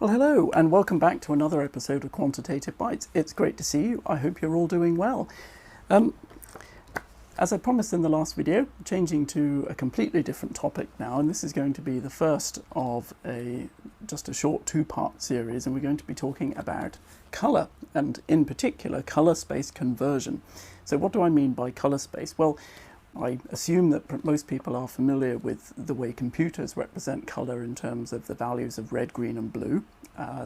Well, hello, and welcome back to another episode of Quantitative Bytes. It's great to see you. I hope you're all doing well. As I promised in the last video, changing to a completely different topic now, and this is going to be the first of just a short two-part series, and we're going to be talking about colour, and in particular, colour space conversion. So what do I mean by colour space? Well, I assume that most people are familiar with the way computers represent colour in terms of the values of red, green and blue.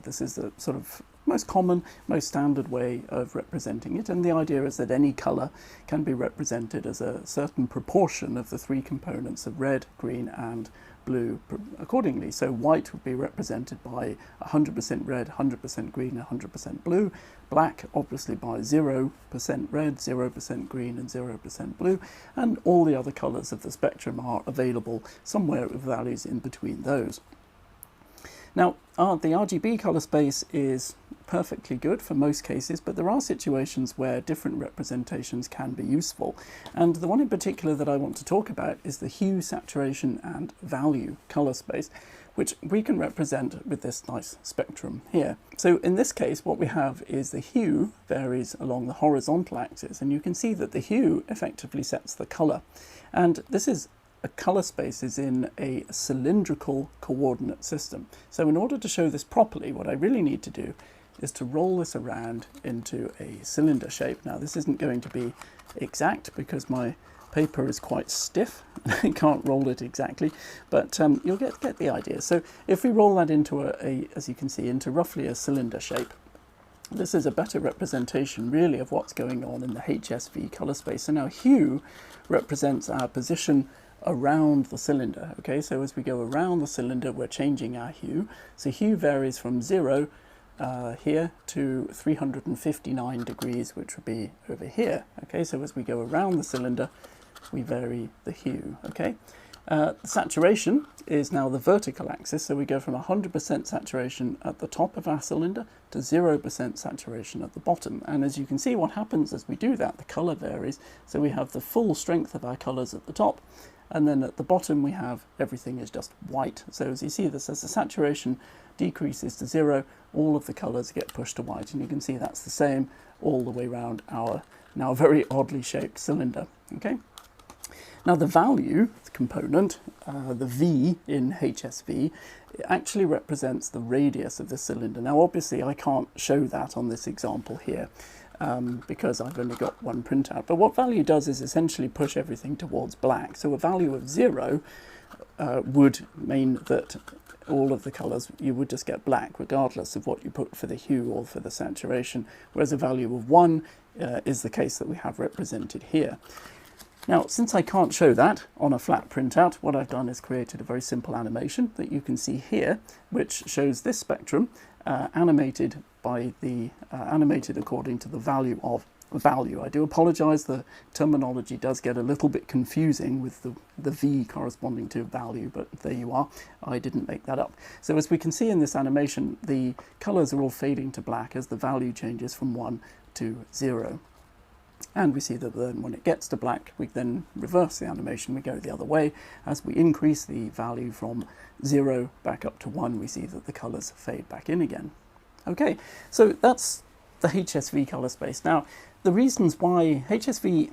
This is the sort of most common, most standard way of representing it, and the idea is that any colour can be represented as a certain proportion of the three components of red, green and blue accordingly. So white would be represented by 100% red, 100% green, 100% blue. Black obviously by 0% red, 0% green and 0% blue, and all the other colours of the spectrum are available somewhere with values in between those. Now, the RGB colour space is perfectly good for most cases, but there are situations where different representations can be useful. And the one in particular that I want to talk about is the hue, saturation and value colour space, which we can represent with this nice spectrum here. So in this case, what we have is the hue varies along the horizontal axis, and you can see that the hue effectively sets the colour. And this is a colour space is in a cylindrical coordinate system. So in order to show this properly, what I really need to do is to roll this around into a cylinder shape. Now this isn't going to be exact because my paper is quite stiff. I can't roll it exactly, but you'll get the idea. So if we roll that into as you can see, into roughly a cylinder shape, this is a better representation really of what's going on in the Hsv colour space. So now hue represents our position around the cylinder. Okay, so as we go around the cylinder, we're changing our hue. So hue varies from 0 here to 359 degrees, which would be over here. Okay, so as we go around the cylinder, we vary the hue. Okay, the saturation is now the vertical axis, so we go from 100% saturation at the top of our cylinder to 0% saturation at the bottom. And as you can see, what happens as we do that, the colour varies. So we have the full strength of our colours at the top, and then at the bottom we have everything is just white. So as you see this, as the saturation decreases to 0, all of the colours get pushed to white, and you can see that's the same all the way around our now very oddly shaped cylinder. Okay. Now the value component, the V in Hsv, actually represents the radius of the cylinder. Now obviously I can't show that on this example here because I've only got one printout, but what value does is essentially push everything towards black. So a value of 0 would mean that all of the colours, you would just get black regardless of what you put for the hue or for the saturation, whereas a value of 1 is the case that we have represented here. Now, since I can't show that on a flat printout, what I've done is created a very simple animation that you can see here, which shows this spectrum animated according to the value of value. I do apologise, the terminology does get a little bit confusing with the V corresponding to value, but there you are, I didn't make that up. So as we can see in this animation, the colours are all fading to black as the value changes from 1 to 0. And we see that then when it gets to black, we then reverse the animation, we go the other way. As we increase the value from 0 back up to 1, we see that the colours fade back in again. Okay, so that's the Hsv colour space. Now, the reasons why Hsv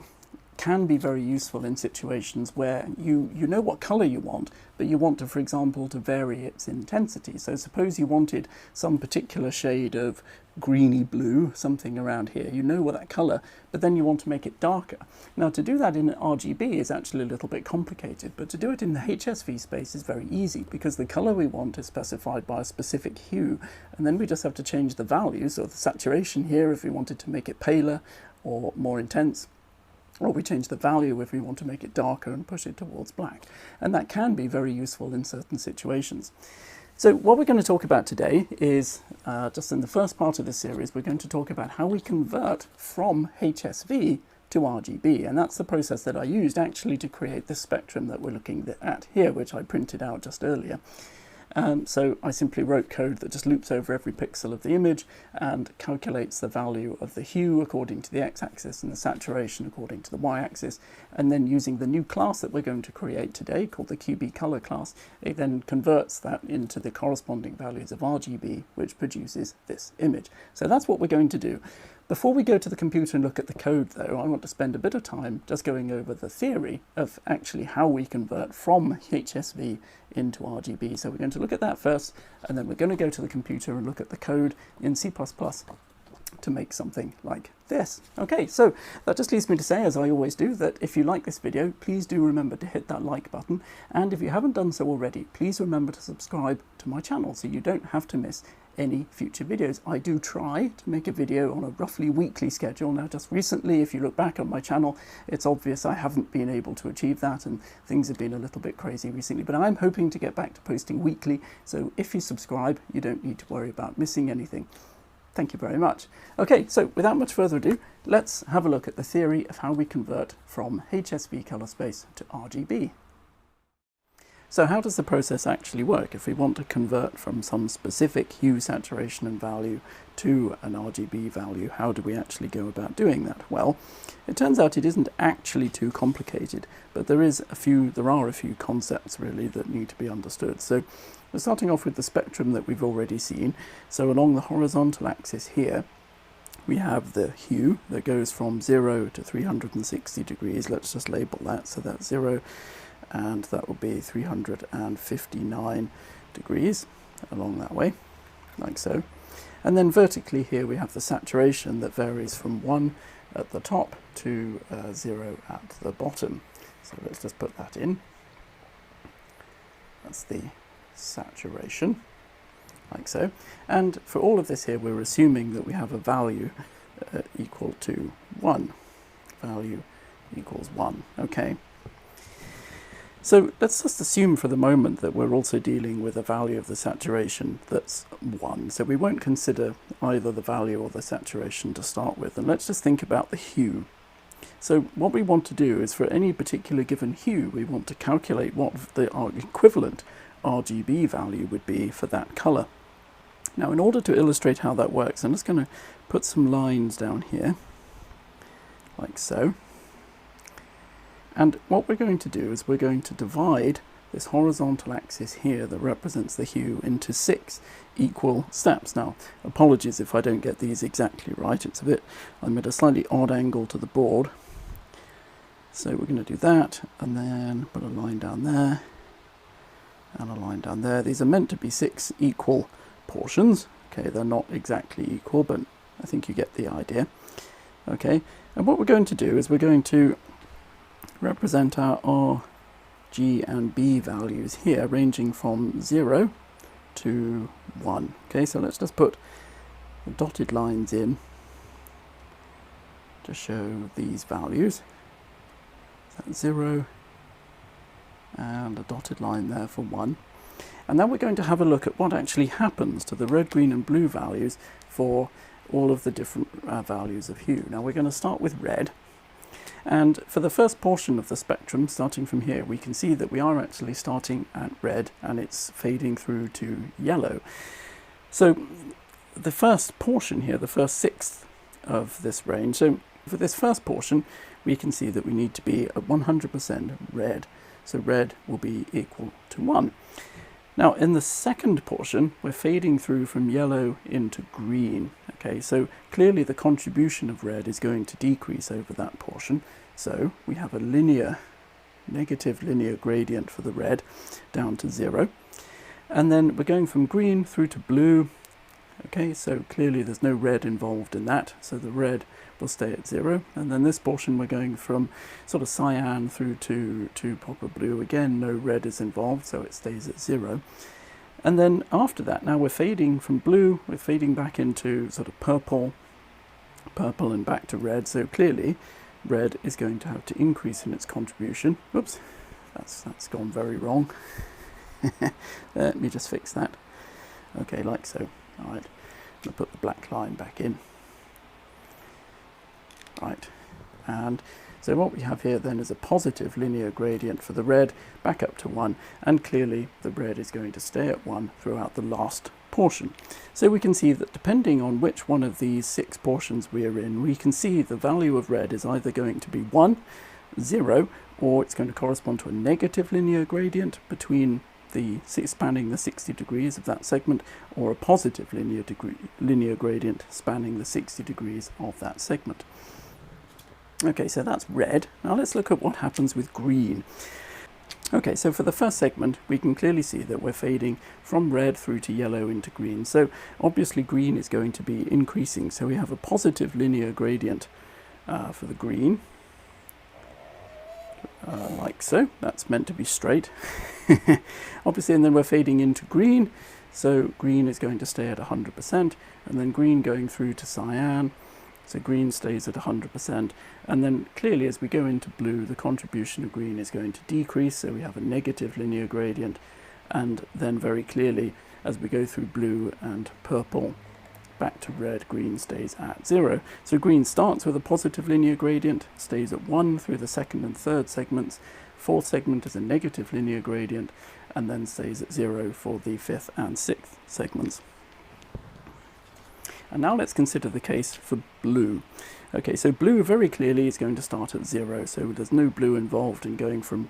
can be very useful in situations where you know what colour you want, but you want to, for example, to vary its intensity. So suppose you wanted some particular shade of greeny blue, something around here. You know what that colour, but then you want to make it darker. Now to do that in RGB is actually a little bit complicated, but to do it in the Hsv space is very easy because the colour we want is specified by a specific hue, and then we just have to change the values of the saturation here if we wanted to make it paler or more intense, or we change the value if we want to make it darker and push it towards black. And that can be very useful in certain situations. So what we're going to talk about today is, just in the first part of this series, we're going to talk about how we convert from Hsv to RGB. And that's the process that I used actually to create this spectrum that we're looking at here, which I printed out just earlier. So I simply wrote code that just loops over every pixel of the image and calculates the value of the hue according to the x-axis and the saturation according to the y-axis. And then using the new class that we're going to create today, called the Qbcolor class, it then converts that into the corresponding values of Rgb, which produces this image. So that's what we're going to do. Before we go to the computer and look at the code, though, I want to spend a bit of time just going over the theory of actually how we convert from Hsv into Rgb. So we're going to look at that first, and then we're going to go to the computer and look at the code in C++ to make something like this. Okay, so that just leaves me to say, as I always do, that if you like this video, please do remember to hit that like button, and if you haven't done so already, please remember to subscribe to my channel so you don't have to miss any future videos. I do try to make a video on a roughly weekly schedule. Now, just recently, if you look back on my channel, it's obvious I haven't been able to achieve that, and things have been a little bit crazy recently, but I'm hoping to get back to posting weekly, so if you subscribe, you don't need to worry about missing anything. Thank you very much. Okay, so without much further ado, let's have a look at the theory of how we convert from Hsv color space to Rgb. So how does the process actually work? If we want to convert from some specific hue, saturation and value to an Rgb value, how do we actually go about doing that? Well, it turns out it isn't actually too complicated, but there are a few concepts really that need to be understood. So we're starting off with the spectrum that we've already seen. So along the horizontal axis here, we have the hue that goes from 0 to 360 degrees. Let's just label that. So that's 0, and that will be 359 degrees along that way, like so. And then vertically here we have the saturation that varies from 1 at the top to 0 at the bottom. So let's just put that in. That's the saturation, like so. And for all of this here, we're assuming that we have a value equal to 1. Value equals 1, okay. So let's just assume for the moment that we're also dealing with a value of the saturation that's 1. So we won't consider either the value or the saturation to start with. And let's just think about the hue. So what we want to do is, for any particular given hue, we want to calculate what the equivalent Rgb value would be for that color. Now, in order to illustrate how that works, I'm just going to put some lines down here, like so. And what we're going to do is we're going to divide this horizontal axis here that represents the hue into 6 equal steps. Now, apologies if I don't get these exactly right. I'm at a slightly odd angle to the board. So we're going to do that, and then put a line down there, and a line down there. These are meant to be 6 equal portions. Okay, they're not exactly equal, but I think you get the idea. Okay, and what we're going to do is we're going to represent our R, G and B values here, ranging from 0 to 1. Okay, so let's just put the dotted lines in to show these values. That's 0, and a dotted line there for 1. And then we're going to have a look at what actually happens to the red, green and blue values for all of the different values of hue. Now we're going to start with red. And for the first portion of the spectrum, starting from here, we can see that we are actually starting at red and it's fading through to yellow. So the first portion here, the first sixth of this range, so for this first portion, we can see that we need to be at 100% red. So red will be equal to 1. Now in the second portion, we're fading through from yellow into green. Okay, so clearly the contribution of red is going to decrease over that portion. So we have a negative linear gradient for the red down to 0. And then we're going from green through to blue. Okay, so clearly there's no red involved in that, so the red will stay at 0. And then this portion we're going from sort of cyan through to proper blue. Again, no red is involved, so it stays at 0. And then after that, now we're fading from blue, we're fading back into sort of purple and back to red. So clearly red is going to have to increase in its contribution. Whoops, that's gone very wrong. Let me just fix that. Okay, like so. All right, I'm going to put the black line back in. Right, and so what we have here then is a positive linear gradient for the red back up to 1, and clearly the red is going to stay at 1 throughout the last portion. So we can see that depending on which one of these 6 portions we are in, we can see the value of red is either going to be 1, 0, or it's going to correspond to a negative linear gradient between the spanning the 60 degrees of that segment, or a positive linear gradient spanning the 60 degrees of that segment. Okay, so that's red. Now let's look at what happens with green. Okay, so for the first segment, we can clearly see that we're fading from red through to yellow into green. So obviously green is going to be increasing. So we have a positive linear gradient for the green, like so. That's meant to be straight. Obviously, and then we're fading into green. So green is going to stay at 100%, and then green going through to cyan. So green stays at 100%, and then clearly as we go into blue, the contribution of green is going to decrease, so we have a negative linear gradient, and then very clearly as we go through blue and purple back to red, green stays at 0. So green starts with a positive linear gradient, stays at 1 through the second and third segments, fourth segment is a negative linear gradient, and then stays at 0 for the fifth and sixth segments. And now let's consider the case for blue. Okay, so blue very clearly is going to start at 0, so there's no blue involved in going from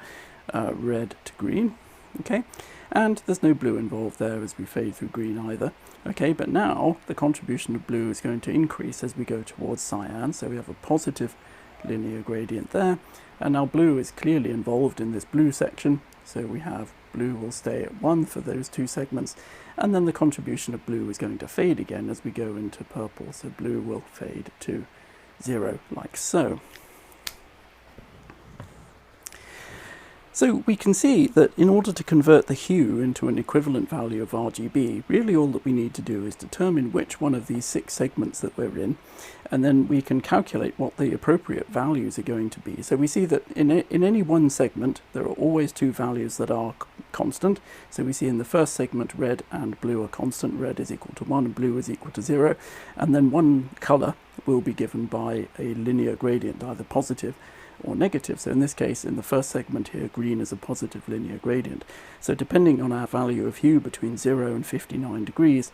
red to green. Okay, and there's no blue involved there as we fade through green either. Okay, but now the contribution of blue is going to increase as we go towards cyan, so we have a positive linear gradient there, and now blue is clearly involved in this blue section, so we have blue will stay at 1 for those 2 segments, and then the contribution of blue is going to fade again as we go into purple, so blue will fade to 0, like so. So we can see that in order to convert the hue into an equivalent value of Rgb, really all that we need to do is determine which one of these 6 segments that we're in, and then we can calculate what the appropriate values are going to be. So we see that in any one segment there are always 2 values that are constant. So we see in the first segment red and blue are constant, red is equal to 1 and blue is equal to 0, and then one colour will be given by a linear gradient, either positive or negative. So in this case, in the first segment here, green is a positive linear gradient. So depending on our value of hue between 0 and 59 degrees,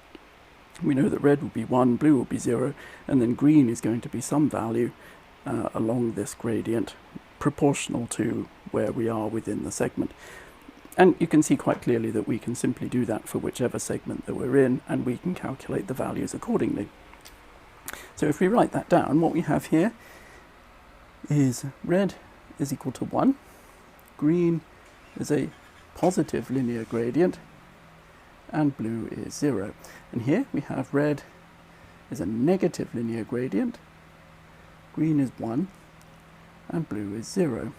we know that red will be 1, blue will be 0, and then green is going to be some value along this gradient proportional to where we are within the segment. And you can see quite clearly that we can simply do that for whichever segment that we're in, and we can calculate the values accordingly. So if we write that down, what we have here is red is equal to 1, green is a positive linear gradient, and blue is 0. And here we have red is a negative linear gradient, green is 1, and blue is 0.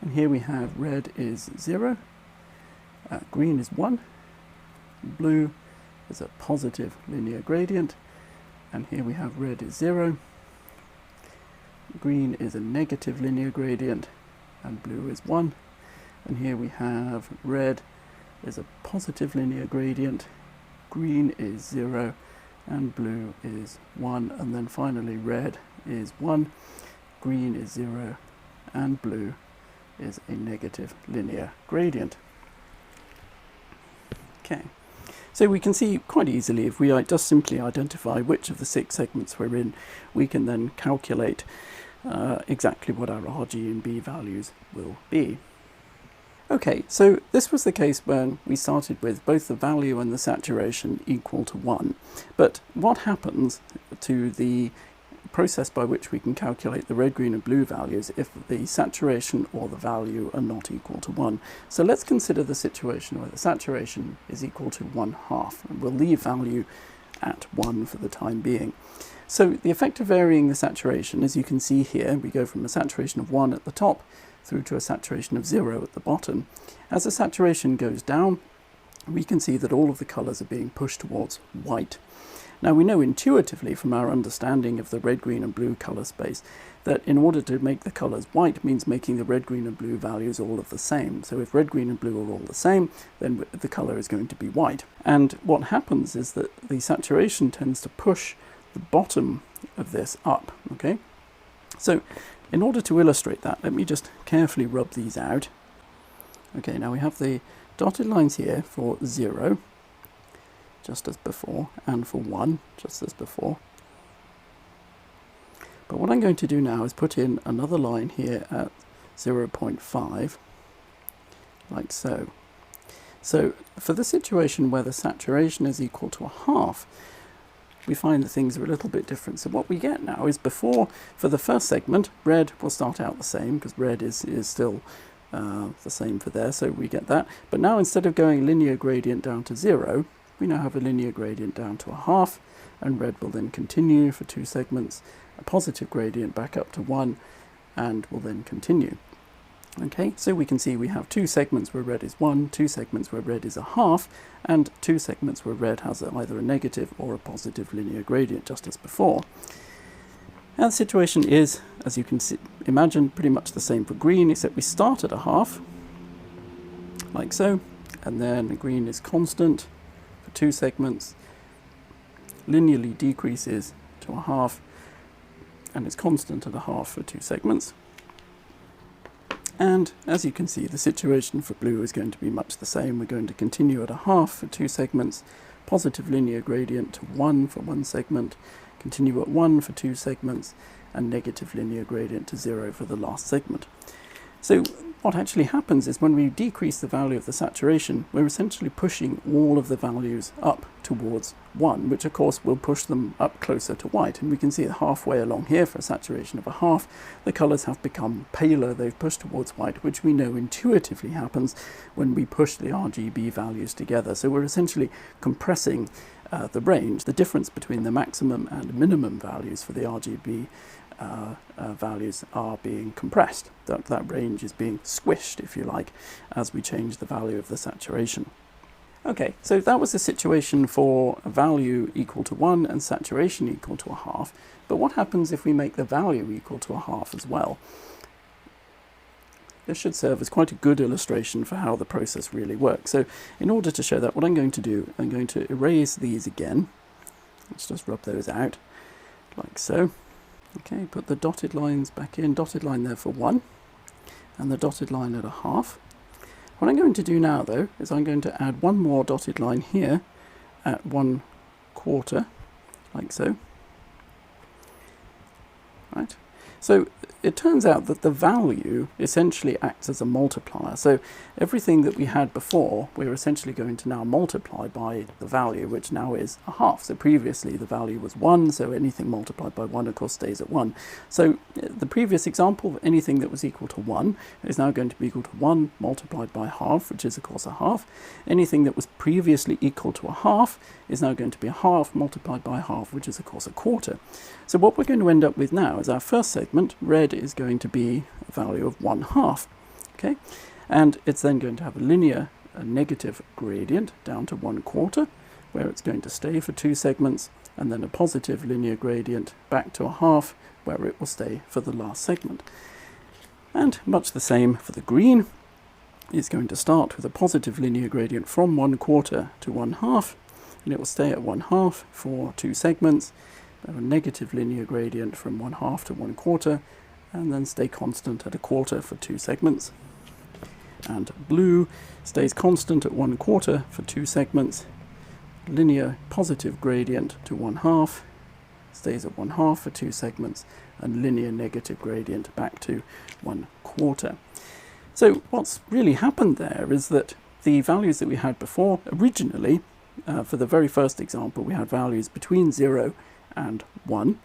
And here we have red is 0, green is 1, blue is a positive linear gradient, and here we have red is 0, green is a negative linear gradient, and blue is 1, and here we have red is a positive linear gradient, green is 0, and blue is 1, and then finally red is 1, green is 0, and blue is a negative linear gradient. Okay, so we can see quite easily, if we just simply identify which of the 6 segments we're in, we can then calculate exactly what our Rgb values will be. Okay, so this was the case when we started with both the value and the saturation equal to 1. But what happens to the process by which we can calculate the red, green and blue values if the saturation or the value are not equal to 1? So let's consider the situation where the saturation is equal to 1/2, and we'll leave value at 1 for the time being. So the effect of varying the saturation, as you can see here, we go from a saturation of 1 at the top through to a saturation of 0 at the bottom. As the saturation goes down, we can see that all of the colours are being pushed towards white. Now we know intuitively from our understanding of the red, green and blue colour space that in order to make the colours white means making the red, green and blue values all of the same. So if red, green and blue are all the same, then the colour is going to be white. And what happens is that the saturation tends to push the bottom of this up, okay? So in order to illustrate that, let me just carefully rub these out. Okay, now we have the dotted lines here for 0, just as before, and for 1, just as before. But what I'm going to do now is put in another line here at 0.5, like so. So for the situation where the saturation is equal to 1/2, we find that things are a little bit different. So what we get now is before, for the first segment, red will start out the same, because red is still the same for there, so we get that. But now instead of going linear gradient down to 0, we now have a linear gradient down to 1/2, and red will then continue for 2 segments, a positive gradient back up to 1, and will then continue. Okay, so we can see we have 2 segments where red is 1, 2 segments where red is 1/2, and 2 segments where red has either a negative or a positive linear gradient, just as before. And the situation is, as you can see, imagine, pretty much the same for green, except we start at 1/2, like so, and then the green is constant for 2 segments, linearly decreases to 1/2, and is constant at 1/2 for 2 segments. And as you can see, the situation for blue is going to be much the same. We're going to continue at 1/2 for 2 segments, positive linear gradient to 1 for 1 segment, continue at 1 for 2 segments, and negative linear gradient to 0 for the last segment. So what actually happens is when we decrease the value of the saturation, we're essentially pushing all of the values up towards 1, which of course will push them up closer to white. And we can see halfway along here, for a saturation of 1/2, the colours have become paler, they've pushed towards white, which we know intuitively happens when we push the RGB values together. So we're essentially compressing the range, the difference between the maximum and minimum values for the RGB values are being compressed. That range is being squished, if you like, as we change the value of the saturation. Okay, so that was the situation for a value equal to 1 and saturation equal to 1/2. But what happens if we make the value equal to 1/2 as well? This should serve as quite a good illustration for how the process really works. So in order to show that, what I'm going to do, I'm going to erase these again. Let's just rub those out, like so. Okay, put the dotted lines back in, dotted line there for 1, and the dotted line at 1/2. What I'm going to do now, though, is I'm going to add one more dotted line here at 1/4, like so. Right. So it turns out that the value essentially acts as a multiplier. So everything that we had before, we're essentially going to now multiply by the value, which now is 1/2. So previously the value was 1, so anything multiplied by 1, of course, stays at 1. So the previous example, anything that was equal to 1 is now going to be equal to 1 multiplied by 1/2, which is, of course, 1/2. Anything that was previously equal to 1/2 is now going to be 1/2 multiplied by 1/2, which is, of course, 1/4. So what we're going to end up with now is our first segment, red, is going to be a value of 1/2. Okay, and it's then going to have a negative gradient down to 1/4, where it's going to stay for 2 segments, and then a positive linear gradient back to 1/2, where it will stay for the last segment. And much the same for the green. It's going to start with a positive linear gradient from 1/4 to 1/2, and it will stay at 1/2 for 2 segments, a negative linear gradient from 1/2 to 1/4, and then stay constant at 1/4 for 2 segments. And blue stays constant at 1/4 for 2 segments, linear positive gradient to 1/2, stays at 1/2 for 2 segments, and linear negative gradient back to 1/4. So what's really happened there is that the values that we had before, originally, for the very first example, we had values between 0 and 1,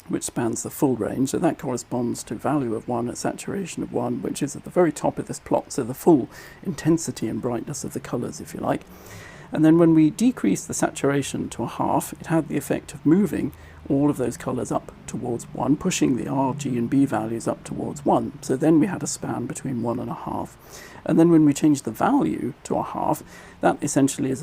which spans the full range. So that corresponds to value of 1 at saturation of 1, which is at the very top of this plot, so the full intensity and brightness of the colours, if you like. And then when we decrease the saturation to 1/2, it had the effect of moving all of those colours up towards 1, pushing the R, G and B values up towards 1. So then we had a span between 1 and 1/2. And then when we change the value to 1/2, that essentially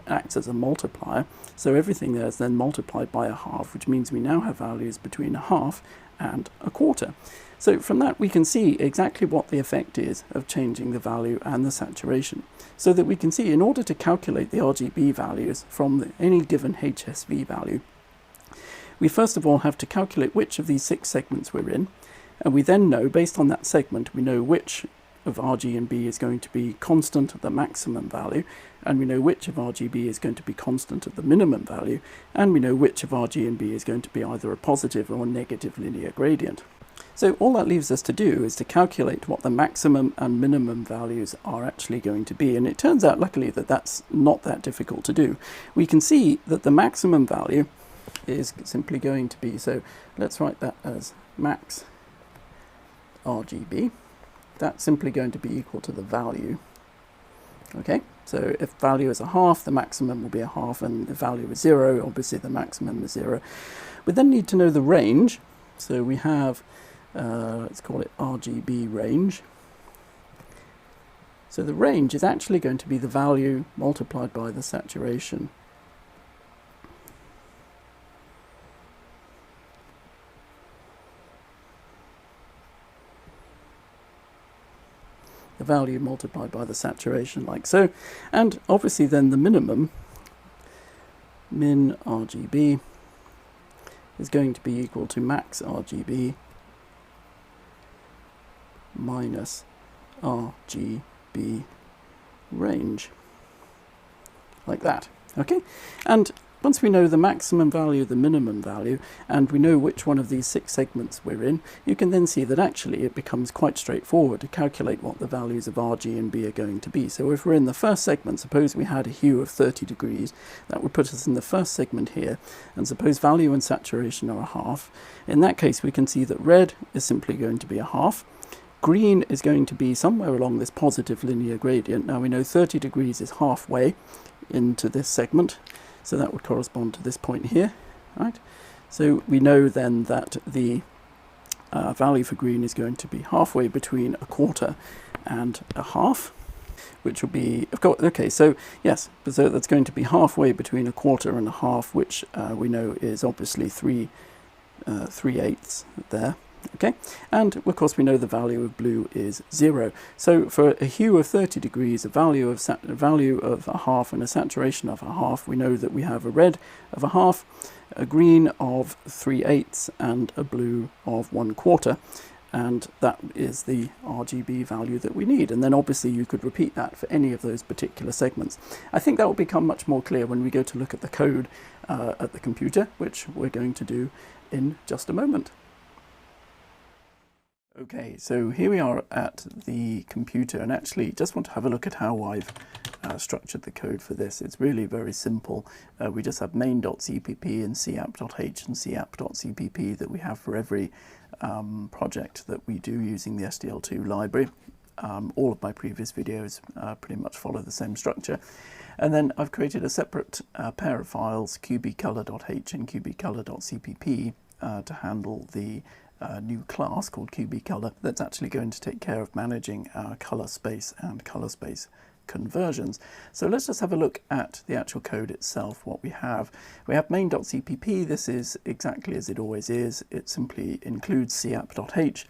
acts as a multiplier. So everything there is then multiplied by 1/2, which means we now have values between 1/2 and 1/4. So from that we can see exactly what the effect is of changing the value and the saturation. So that we can see, in order to calculate the RGB values from any given Hsv value, we first of all have to calculate which of these 6 segments we're in, And we then know, based on that segment, we know which of Rg and B is going to be constant at the maximum value, and we know which of Rgb is going to be constant at the minimum value, and we know which of Rg and B is going to be either a positive or negative linear gradient. So all that leaves us to do is to calculate what the maximum and minimum values are actually going to be, and it turns out luckily that that's not that difficult to do. We can see that the maximum value is simply going to be, so let's write that as max Rgb. That's simply going to be equal to the value. Okay, so if value is a half, the maximum will be a half, and if value is 0, obviously the maximum is 0. We then need to know the range, so we have, let's call it Rgb range. So the range is actually going to be the value multiplied by the saturation. The value multiplied by the saturation, like so. And obviously then the minimum, min Rgb, is going to be equal to max Rgb minus Rgb range, like that. Okay, and once we know the maximum value, the minimum value, and we know which one of these 6 segments we're in, you can then see that actually it becomes quite straightforward to calculate what the values of Rg and B are going to be. So if we're in the first segment, suppose we had a hue of 30 degrees, that would put us in the first segment here, and suppose value and saturation are a half. In that case, we can see that red is simply going to be a half. Green is going to be somewhere along this positive linear gradient. Now we know 30 degrees is halfway into this segment, so that would correspond to this point here, right? So we know then that the value for green is going to be halfway between a quarter and a half, which will be, of course, okay, so yes, so that's going to be halfway between a quarter and a half, which we know is obviously 3/8 there. Okay, and of course we know the value of blue is 0. So for a hue of 30 degrees, a value of a half and a saturation of a half, we know that we have a red of a half, a green of 3/8, and a blue of 1/4. And that is the Rgb value that we need. And then obviously you could repeat that for any of those particular segments. I think that will become much more clear when we go to look at the code at the computer, which we're going to do in just a moment. Okay, so here we are at the computer, and actually just want to have a look at how I've structured the code for this. It's really very simple. We just have main.cpp and capp.h and capp.cpp that we have for every project that we do using the SDL2 library. All of my previous videos pretty much follow the same structure. And then I've created a separate pair of files, qbcolor.h and qbcolor.cpp, to handle the new class called Qbcolor that's actually going to take care of managing our color space and color space conversions. So let's just have a look at the actual code itself, what we have. We have main.cpp. This is exactly as it always is. It simply includes capp.h,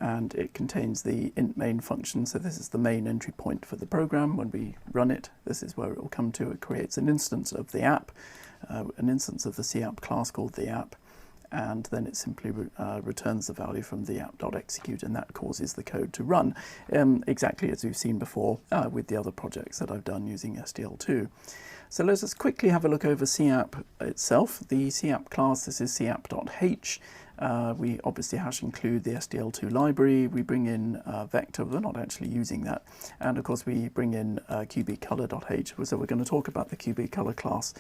and it contains the int main function. So this is the main entry point for the program. When we run it, this is where it will come to. It creates an instance of the app, an instance of the capp class called the app, and then it simply returns the value from the app.execute, and that causes the code to run, exactly as we've seen before with the other projects that I've done using SDL2. So let's just quickly have a look over capp itself. The capp class, this is capp.h. We obviously hash include the SDL2 library. We bring in vector, we're not actually using that. And of course we bring in qbcolor.h, so we're going to talk about the qbcolor class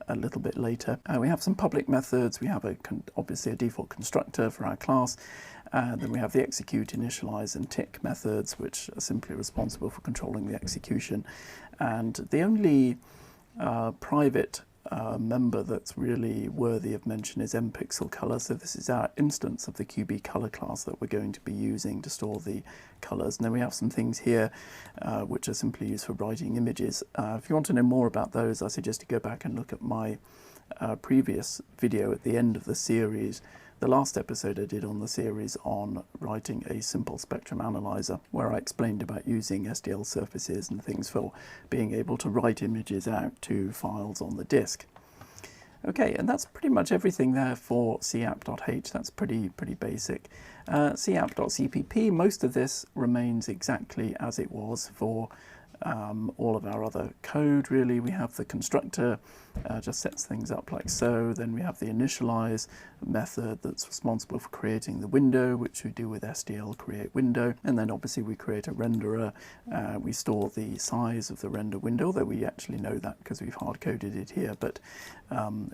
a little bit later. We have some public methods. We have obviously a default constructor for our class. Then we have the execute, initialize, and tick methods, which are simply responsible for controlling the execution. And the only private member that's really worthy of mention is mpixelcolor. So this is our instance of the Qbcolor class that we're going to be using to store the colors. And then we have some things here which are simply used for writing images. If you want to know more about those, I suggest you go back and look at my previous video at the end of the series, the last episode I did on the series on writing a simple spectrum analyzer, where I explained about using SDL surfaces and things for being able to write images out to files on the disk. Okay, and that's pretty much everything there for capp.h. That's pretty basic. capp.cpp, most of this remains exactly as it was for all of our other code, really. We have the constructor, just sets things up like so. Then we have the initialize method that's responsible for creating the window, which we do with SDL create window. And then obviously we create a renderer. We store the size of the render window, although we actually know that because we've hard-coded it here, but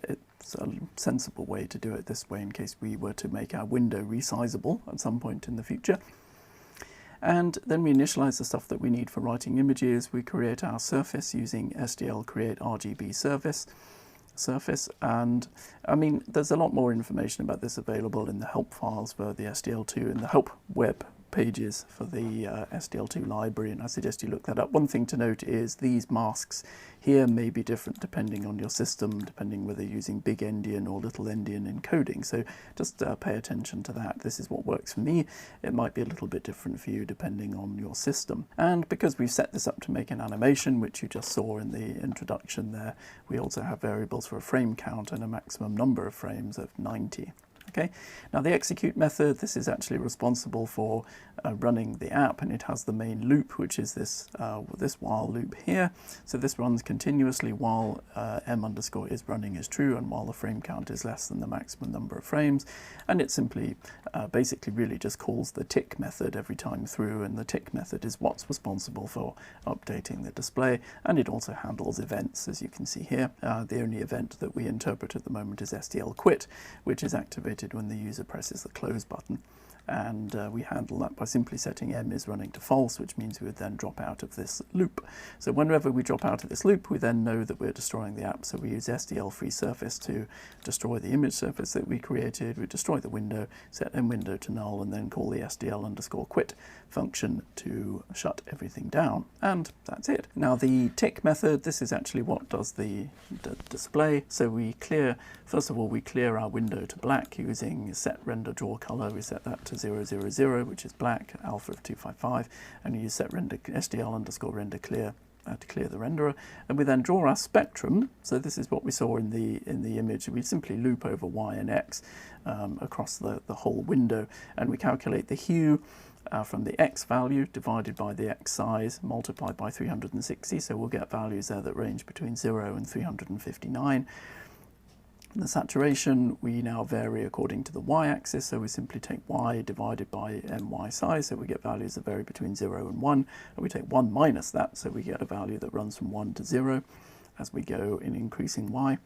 it's a sensible way to do it this way in case we were to make our window resizable at some point in the future. And then we initialize the stuff that we need for writing images. We create our surface using SDL create Rgb surface. And I mean, there's a lot more information about this available in the help files for the SDL2 and the help web pages for the SDL2 library, and I suggest you look that up. One thing to note is these masks here may be different depending on your system, depending whether you're using big endian or little endian encoding, so just pay attention to that. This is what works for me. It might be a little bit different for you depending on your system. And because we've set this up to make an animation, which you just saw in the introduction there, we also have variables for a frame count and a maximum number of frames of 90. Okay, now the execute method, this is actually responsible for running the app, and it has the main loop, which is this while loop here. So this runs continuously while m underscore is running is true and while the frame count is less than the maximum number of frames. And it simply basically really just calls the tick method every time through, and the tick method is what's responsible for updating the display, and it also handles events, as you can see here. The only event that we interpret at the moment is SDL quit, which is activated when the user presses the close button, and we handle that by simply setting m is running to false, which means we would then drop out of this loop. So whenever we drop out of this loop, we then know that we're destroying the app, so we use SDL free surface to destroy the image surface that we created. We destroy the window, set m window to null, and then call the SDL underscore quit function to shut everything down, and that's it. Now the tick method, this is actually what does the display. So we clear, first of all, we clear our window to black using set render draw color. We set that to 000, which is black, alpha of 255, and we use set render SDL underscore render clear to clear the renderer, and we then draw our spectrum. So this is what we saw in the image. We simply loop over y and x across the whole window, and we calculate the hue from the x value divided by the x size multiplied by 360. So we'll get values there that range between 0 and 359. The saturation we now vary according to the y-axis, so we simply take y divided by my size, so we get values that vary between 0 and 1, and we take 1 minus that, so we get a value that runs from 1 to 0 as we go in increasing y.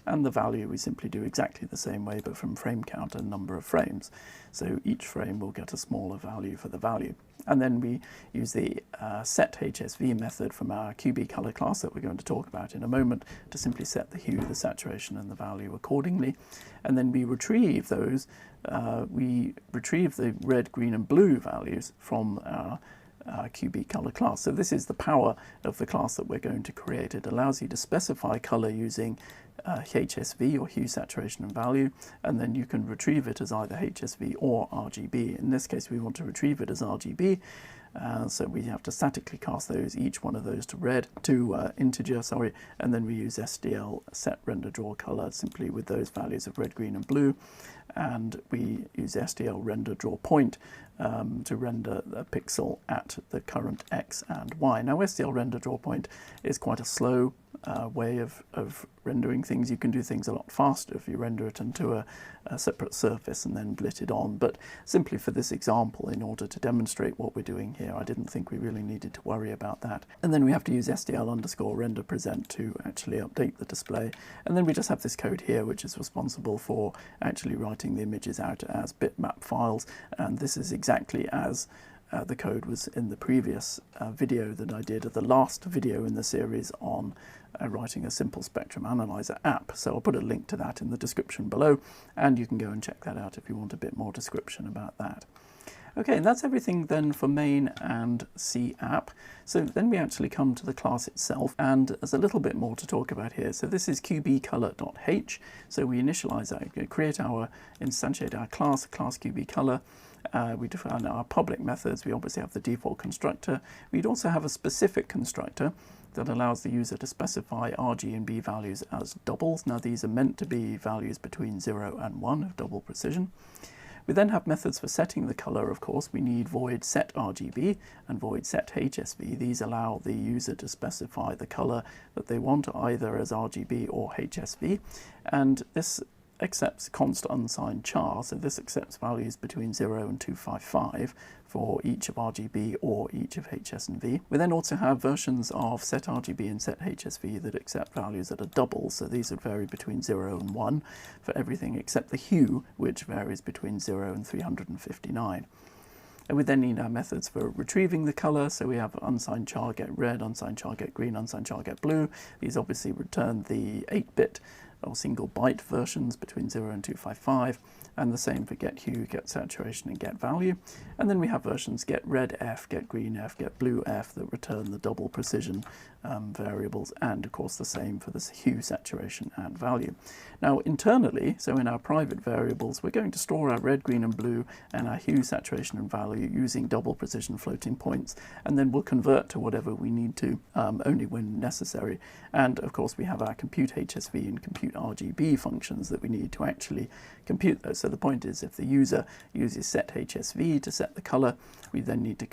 And the value we simply do exactly the same way, but from frame count and number of frames. So each frame will get a smaller value for the value. And then we use the set Hsv method from our Qbcolor class that we're going to talk about in a moment to simply set the hue, the saturation, and the value accordingly. And then we retrieve those, we retrieve the red, green, and blue values from our Qbcolor class. So this is the power of the class that we're going to create. It allows you to specify color using Hsv, or hue, saturation, and value, and then you can retrieve it as either Hsv or Rgb. In this case, we want to retrieve it as Rgb, so we have to statically cast those, each one of those to integer, and then we use SDL set render draw color simply with those values of red, green, and blue, and we use SDL render draw point to render a pixel at the current x and y. Now SDL render draw point is quite a slow way of rendering things. You can do things a lot faster if you render it into a separate surface and then blit it on, but simply for this example, in order to demonstrate what we're doing here, I didn't think we really needed to worry about that. And then we have to use SDL underscore render present to actually update the display, and then we just have this code here which is responsible for actually writing the images out as bitmap files, and this is exactly as the code was in the previous video that I did, the last video in the series on writing a simple spectrum analyzer app. So I'll put a link to that in the description below, and you can go and check that out if you want a bit more description about that. Okay, and that's everything then for main and C app. So then we actually come to the class itself, and there's a little bit more to talk about here. So this is qbcolor.h. So we initialize that, create our, instantiate our class qbcolor. We define our public methods. We obviously have the default constructor. We'd also have a specific constructor that allows the user to specify RG and B values as doubles. Now these are meant to be values between 0 and 1 of double precision. We then have methods for setting the color, of course. We need void set RGB and void set HSV. These allow the user to specify the color that they want, either as RGB or HSV. And this accepts const unsigned char, so this accepts values between 0 and 255 for each of RGB or each of HS and V. We then also have versions of set RGB and set HSV that accept values that are doubles, so these would vary between 0 and 1 for everything except the hue, which varies between 0 and 359. And we then need our methods for retrieving the color, so we have unsigned char get red, unsigned char get green, unsigned char get blue. These obviously return the 8-bit or single byte versions between 0 and 255, and the same for get hue, get saturation, and get value. And then we have versions get red F, get green F, get blue F that return the double precision variables, and of course the same for the hue, saturation, and value. Now internally, so in our private variables, we're going to store our red, green, and blue and our hue, saturation, and value using double precision floating points, and then we'll convert to whatever we need to only when necessary. And of course we have our compute HSV and compute RGB functions that we need to actually compute those. So the point is, if the user uses set HSV to set the color, we then need to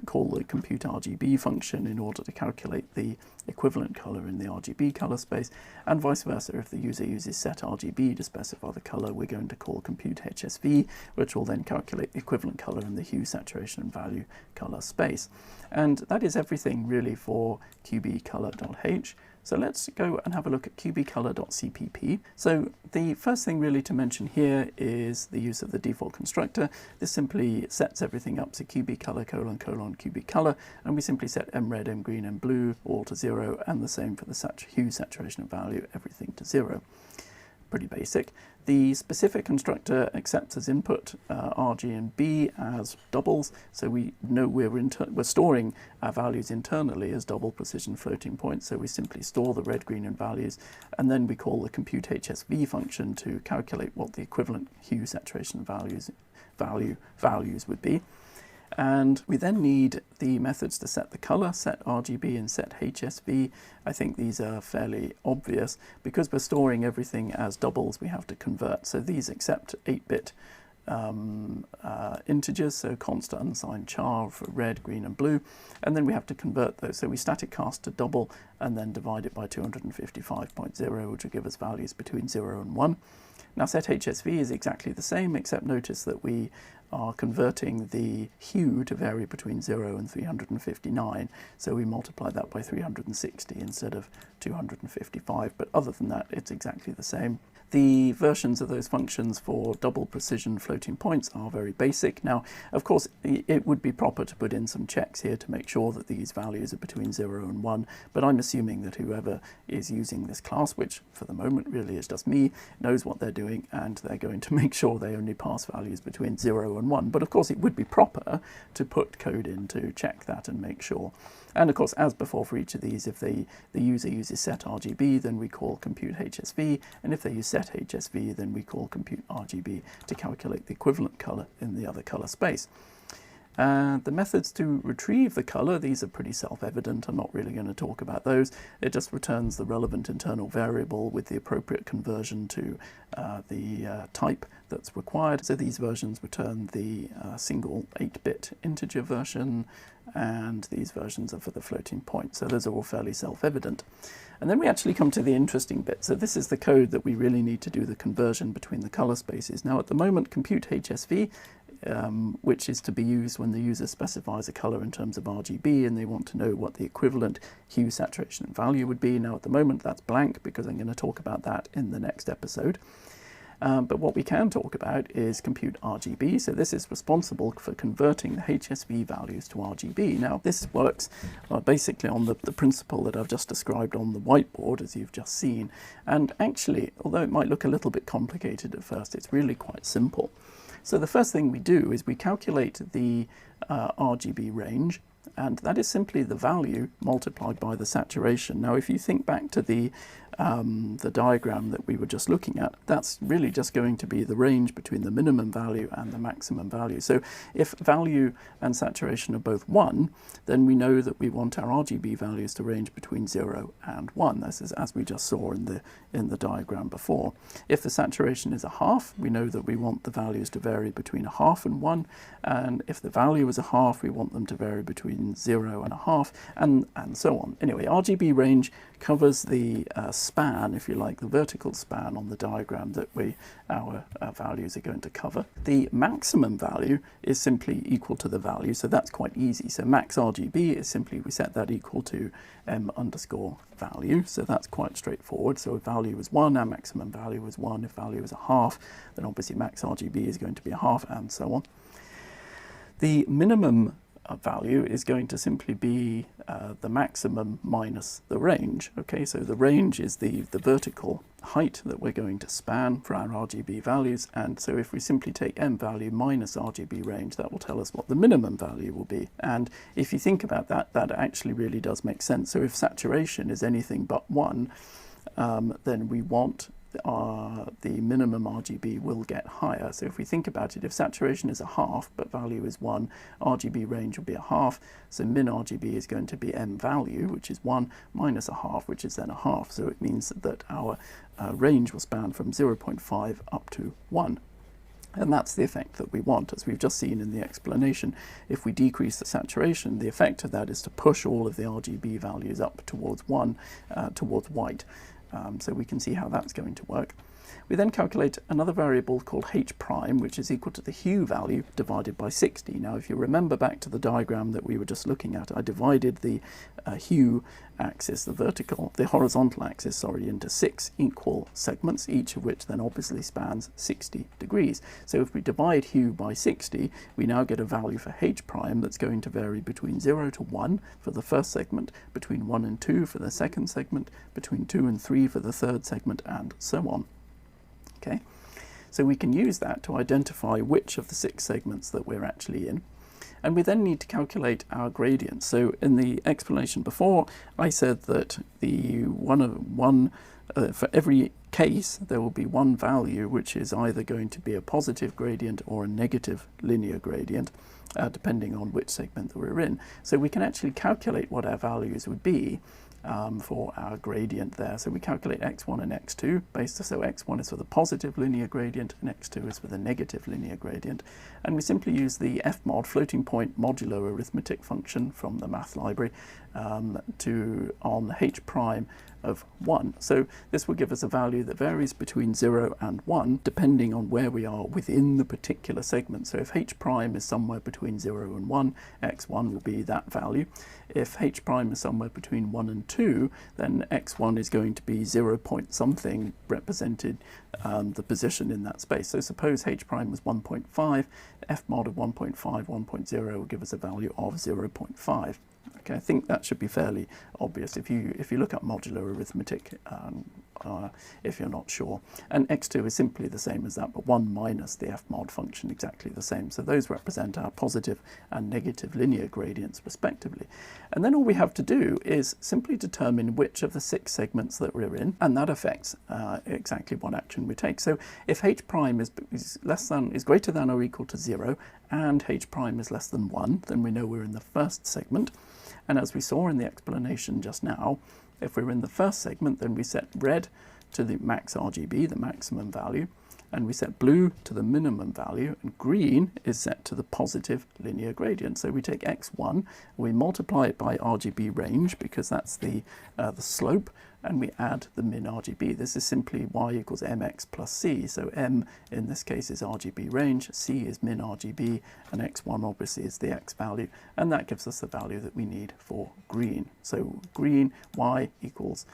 call the compute RGB function in order to calculate the equivalent color in the RGB color space, and vice versa. If the user uses set RGB to specify the color, we're going to call compute HSV, which will then calculate the equivalent color in the hue, saturation, and value color space. And that is everything really for qbcolor.h. So let's go and have a look at qbcolor.cpp. So the first thing really to mention here is the use of the default constructor. This simply sets everything up to qbcolor : qbcolor, and we simply set mred, mgreen, mblue all to 0, and the same for the hue, saturation, and value, everything to 0. Pretty basic. The specific constructor accepts as input RG and B as doubles, so we know we're storing our values internally as double precision floating points, so we simply store the red, green, and values, and then we call the compute HSV function to calculate what the equivalent hue, saturation, and values would be. And we then need the methods to set the color, set RGB and set HSV. I think these are fairly obvious. Because we're storing everything as doubles, we have to convert. So these accept 8-bit integers, so const unsigned char for red, green, and blue. And then we have to convert those. So we static cast to double and then divide it by 255.0, which will give us values between 0 and 1. Now set HSV is exactly the same, except notice that we are converting the hue to vary between 0 and 359, so we multiply that by 360 instead of 255, but other than that it's exactly the same. The versions of those functions for double precision floating points are very basic. Now, of course, it would be proper to put in some checks here to make sure that these values are between 0 and 1, but I'm assuming that whoever is using this class, which for the moment really is just me, knows what they're doing, and they're going to make sure they only pass values between 0 and 1. But of course, it would be proper to put code in to check that and make sure. And of course, as before for each of these, if the user uses set RGB, then we call compute HSV, and if they use set HSV, then we call compute RGB to calculate the equivalent color in the other color space. The methods to retrieve the color, these are pretty self-evident. I'm not really going to talk about those. It just returns the relevant internal variable with the appropriate conversion to the type that's required. So these versions return the single 8-bit integer version, and these versions are for the floating point. So those are all fairly self-evident. And then we actually come to the interesting bit. So this is the code that we really need to do the conversion between the color spaces. Now at the moment, compute HSV, which is to be used when the user specifies a color in terms of RGB and they want to know what the equivalent hue, saturation, and value would be. Now at the moment that's blank because I'm going to talk about that in the next episode. But what we can talk about is compute RGB. So this is responsible for converting the HSV values to RGB. Now this works basically on the principle that I've just described on the whiteboard, as you've just seen. And actually, although it might look a little bit complicated at first, it's really quite simple. So the first thing we do is we calculate the RGB range and that is simply the value multiplied by the saturation. Now, if you think back to the diagram that we were just looking at, that's really just going to be the range between the minimum value and the maximum value. So if value and saturation are both 1, then we know that we want our RGB values to range between 0 and 1. This is as we just saw in the diagram before. If the saturation is a half, we know that we want the values to vary between a half and 1, and if the value is a half, we want them to vary between 0 and a half, and so on. Anyway, RGB range covers the span, if you like, the vertical span on the diagram that our values are going to cover. The maximum value is simply equal to the value, so that's quite easy. So max RGB is simply, we set that equal to m underscore value, so that's quite straightforward. So if value is 1, our maximum value is 1. If value is a half, then obviously max RGB is going to be a half, and so on. The minimum value is going to simply be the maximum minus the range. Okay, so the range is the vertical height that we're going to span for our RGB values, and so if we simply take m value minus RGB range, that will tell us what the minimum value will be. And if you think about that, that actually really does make sense. So if saturation is anything but 1, then we want the minimum RGB will get higher. So if we think about it, if saturation is a half but value is 1, RGB range will be a half, so min RGB is going to be m value, which is 1, minus a half, which is then a half. So it means that our range will span from 0.5 up to 1. And that's the effect that we want, as we've just seen in the explanation. If we decrease the saturation, the effect of that is to push all of the RGB values up towards 1, towards white. So we can see how that's going to work. We then calculate another variable called h prime, which is equal to the hue value divided by 60. Now, if you remember back to the diagram that we were just looking at, I divided the hue axis, the horizontal axis, sorry, into 6 equal segments, each of which then obviously spans 60 degrees. So if we divide hue by 60, we now get a value for h prime that's going to vary between 0 to 1 for the first segment, between 1 and 2 for the second segment, between 2 and 3 for the third segment, and so on. Okay, so we can use that to identify which of the 6 segments that we're actually in. And we then need to calculate our gradient. So in the explanation before, I said that for every case, there will be one value which is either going to be a positive gradient or a negative linear gradient, depending on which segment that we're in. So we can actually calculate what our values would be for our gradient there. So we calculate x1 and x2 so x1 is for the positive linear gradient and x2 is for the negative linear gradient. And we simply use the fmod, floating point modulo arithmetic function from the math library, on h prime of 1. So this will give us a value that varies between 0 and 1 depending on where we are within the particular segment. So if h prime is somewhere between 0 and 1, x1 will be that value. If h prime is somewhere between 1 and 2, then x1 is going to be 0 point something, represented the position in that space. So suppose h prime was 1.5, fmod of 1.5, 1.0 will give us a value of 0.5. Okay, I think that should be fairly obvious if you look up modular arithmetic, if you're not sure. And x2 is simply the same as that, but 1 minus the fmod function, exactly the same. So those represent our positive and negative linear gradients respectively. And then all we have to do is simply determine which of the 6 segments that we're in, and that affects exactly what action we take. So if h prime is greater than or equal to 0 and h prime is less than 1, then we know we're in the first segment. And as we saw in the explanation just now, if we're in the first segment, then we set red to the max RGB, the maximum value, and we set blue to the minimum value, and green is set to the positive linear gradient. So we take x1, we multiply it by RGB range, because that's the slope, and we add the min RGB. This is simply y equals mx plus c. So m in this case is RGB range, c is min RGB, and x1 obviously is the x value, and that gives us the value that we need for green. So green, y equals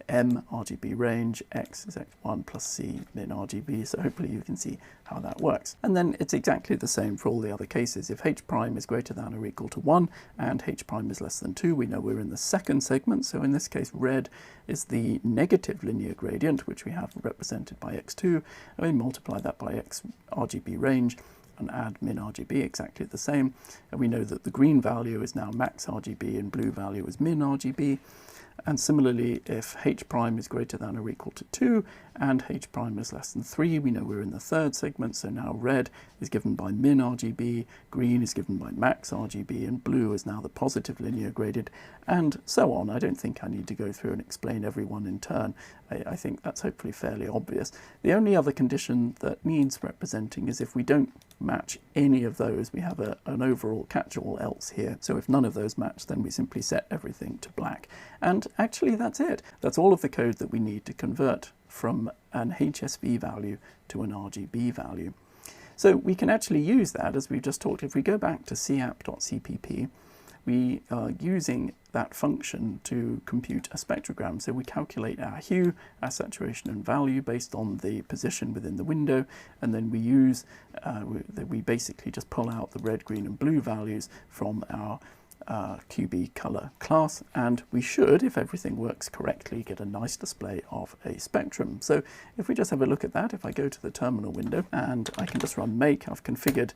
m RGB range, x is x1 plus c min RGB. So hopefully you can see how that works. And then it's exactly the same for all the other cases. If h prime is greater than or equal to 1 and h prime is less than 2, we know we're in the second segment. So in this case, red is the negative linear gradient, which we have represented by x2, and we multiply that by x RGB range, and add min RGB exactly the same. And we know that the green value is now max RGB and blue value is min RGB. And similarly, if h prime is greater than or equal to 2 and h prime is less than 3, we know we're in the third segment, so now red is given by min RGB, green is given by max RGB, and blue is now the positive linear graded, and so on. I don't think I need to go through and explain every one in turn. I think that's hopefully fairly obvious. The only other condition that needs representing is if we don't match any of those, we have an overall catch-all else here. So if none of those match, then we simply set everything to black. And actually that's it. That's all of the code that we need to convert from an Hsv value to an Rgb value. So we can actually use that, as we've just talked. If we go back to capp.cpp, we are using that function to compute a spectrogram. So we calculate our hue, our saturation and value based on the position within the window, and then we use, we basically just pull out the red, green and blue values from our Qbcolor class, and we should, if everything works correctly, get a nice display of a spectrum. So if we just have a look at that, if I go to the terminal window and I can just run make, I've configured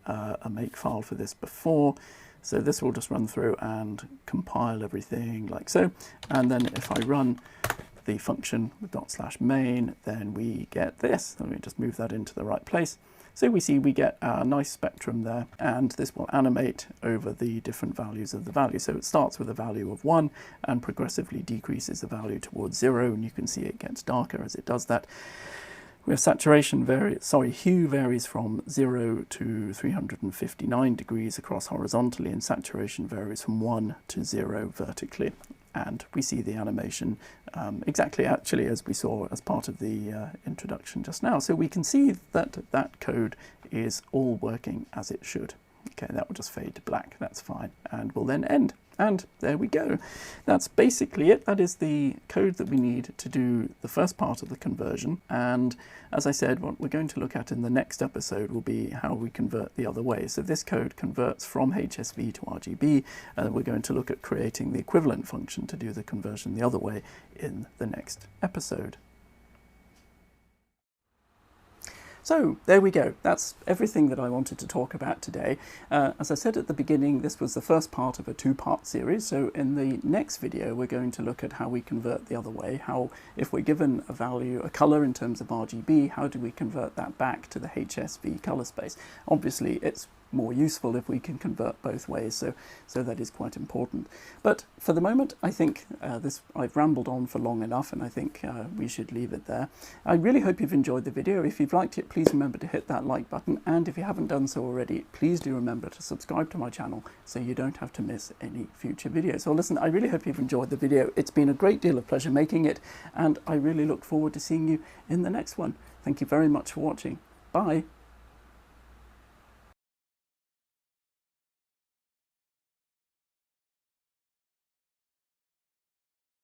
a make file for this before. So this will just run through and compile everything like so. And then if I run the function with /main, then we get this. Let me just move that into the right place. So we see we get a nice spectrum there, and this will animate over the different values of the value. So it starts with a value of 1 and progressively decreases the value towards 0, and you can see it gets darker as it does that. Where hue varies from 0 to 359 degrees across horizontally, and saturation varies from 1 to 0 vertically. And we see the animation exactly actually as we saw as part of the introduction just now. So we can see that that code is all working as it should. Okay, that will just fade to black, that's fine, and will then end. And there we go. That's basically it. That is the code that we need to do the first part of the conversion. And as I said, what we're going to look at in the next episode will be how we convert the other way. So this code converts from Hsv to Rgb, and we're going to look at creating the equivalent function to do the conversion the other way in the next episode. So there we go. That's everything that I wanted to talk about today. As I said at the beginning, this was the first part of a two-part series. So in the next video, we're going to look at how we convert the other way. How, if we're given a value, a color in terms of RGB, how do we convert that back to the Hsv color space? Obviously, it's more useful if we can convert both ways, so that is quite important. But for the moment, I think I've rambled on for long enough, and I think we should leave it there. I really hope you've enjoyed the video. If you've liked it, please remember to hit that like button, and if you haven't done so already, please do remember to subscribe to my channel so you don't have to miss any future videos. So listen, I really hope you've enjoyed the video. It's been a great deal of pleasure making it, and I really look forward to seeing you in the next one. Thank you very much for watching. Bye.